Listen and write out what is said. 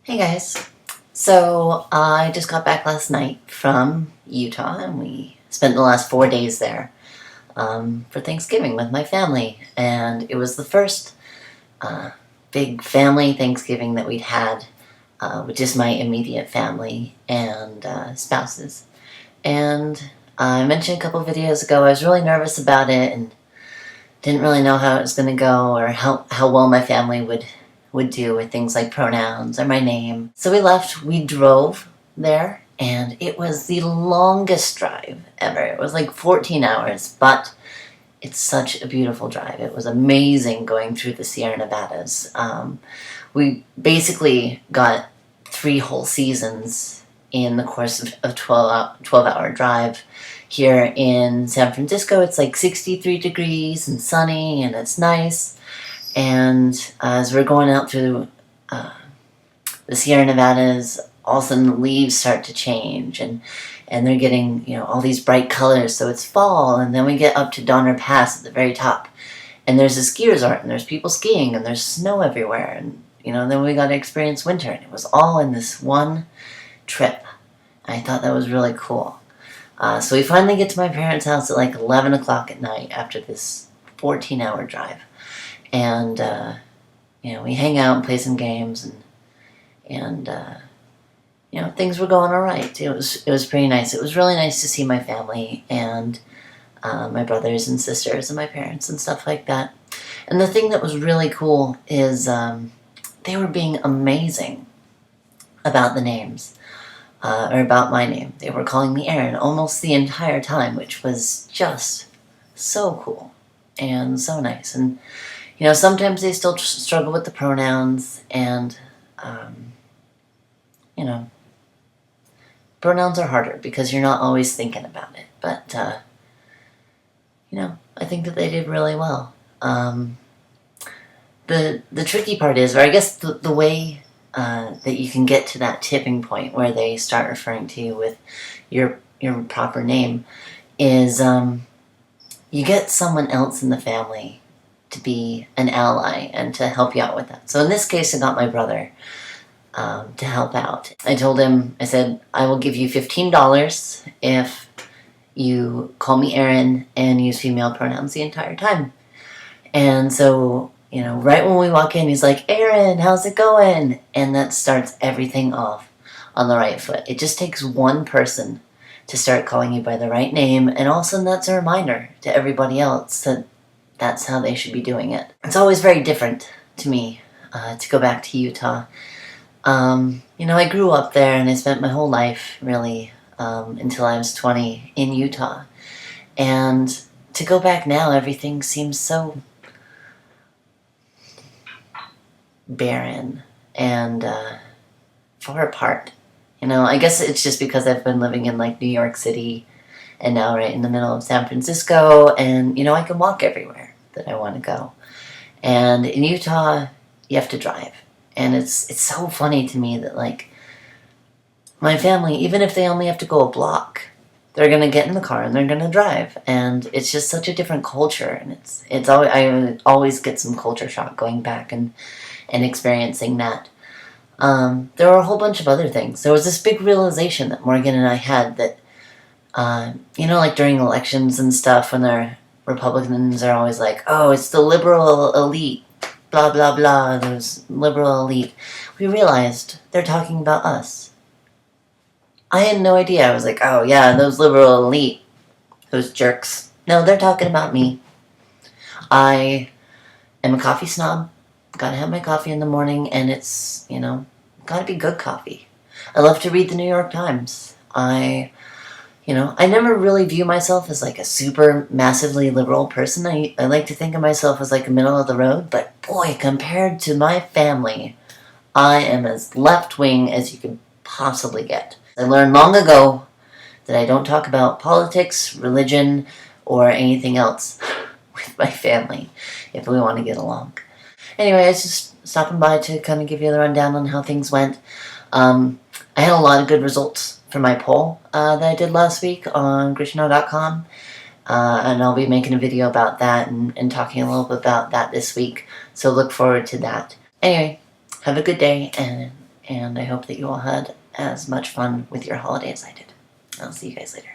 Hey guys. So I just got back last night from Utah and we spent the last 4 days there for Thanksgiving with my family. And it was the first big family Thanksgiving that we'd had with just my immediate family and spouses. And I mentioned a couple videos ago I was really nervous about it and didn't really know how it was going to go or how well my family would do with things like pronouns or my name. So we left, we drove there, and it was the longest drive ever. It was like 14 hours, but it's such a beautiful drive. It was amazing going through the Sierra Nevadas. We basically got 3 whole seasons in the course of a 12-hour drive. Here in San Francisco, it's like 63 degrees and sunny, and it's nice. And as we're going out through the Sierra Nevadas, all of a sudden the leaves start to change, and they're getting, all these bright colors, so it's fall. And then we get up to Donner Pass at the very top, and there's a ski resort, and there's people skiing, and there's snow everywhere, and then we got to experience winter, and it was all in this one trip. I thought that was really cool. So we finally get to my parents' house at like 11 o'clock at night after this 14-hour drive. And, we hang out and play some games, and things were going all right. It was pretty nice. It was really nice to see my family and my brothers and sisters and my parents and stuff like that. And the thing that was really cool is they were being amazing about the names. Or about my name. They were calling me Aaron almost the entire time, which was just so cool and so nice. And, sometimes they still struggle with the pronouns, and, pronouns are harder because you're not always thinking about it. But, I think that they did really well. The tricky part is, or I guess the way that you can get to that tipping point where they start referring to you with your proper name is you get someone else in the family to be an ally and to help you out with that. So in this case, I got my brother to help out. I told him, I said, I will give you $15 if you call me Aaron and use female pronouns the entire time. And so right when we walk in, he's like, Aaron, how's it going? And that starts everything off on the right foot. It just takes one person to start calling you by the right name, and all of a sudden that's a reminder to everybody else that that's how they should be doing it. It's always very different to me to go back to Utah. I grew up there, and I spent my whole life, really, until I was 20 in Utah. And to go back now, everything seems so barren and far apart. I guess it's just because I've been living in like New York City and now right in the middle of San Francisco, and I can walk everywhere that I want to go. And in Utah, you have to drive. And it's so funny to me that like my family, even if they only have to go a block, they're going to get in the car and they're going to drive. And it's just such a different culture, and it's always, I always get some culture shock going back and experiencing that. There were a whole bunch of other things. There was this big realization that Morgan and I had that, like during elections and stuff, when the Republicans are always like, oh, it's the liberal elite, blah, blah, blah, there's liberal elite. We realized they're talking about us. I had no idea. I was like, oh yeah, those liberal elite, those jerks. No, they're talking about me. I am a coffee snob. Gotta have my coffee in the morning, and it's, gotta be good coffee. I love to read the New York Times. I never really view myself as like a super massively liberal person. I like to think of myself as like a middle of the road, but boy, compared to my family, I am as left-wing as you could possibly get. I learned long ago that I don't talk about politics, religion, or anything else with my family if we want to get along. Anyway, I was just stopping by to kind of give you the rundown on how things went. I had a lot of good results for my poll that I did last week on Grishno.com. And I'll be making a video about that and talking a little bit about that this week. So look forward to that. Anyway, have a good day, and and I hope that you all had as much fun with your holiday as I did. I'll see you guys later.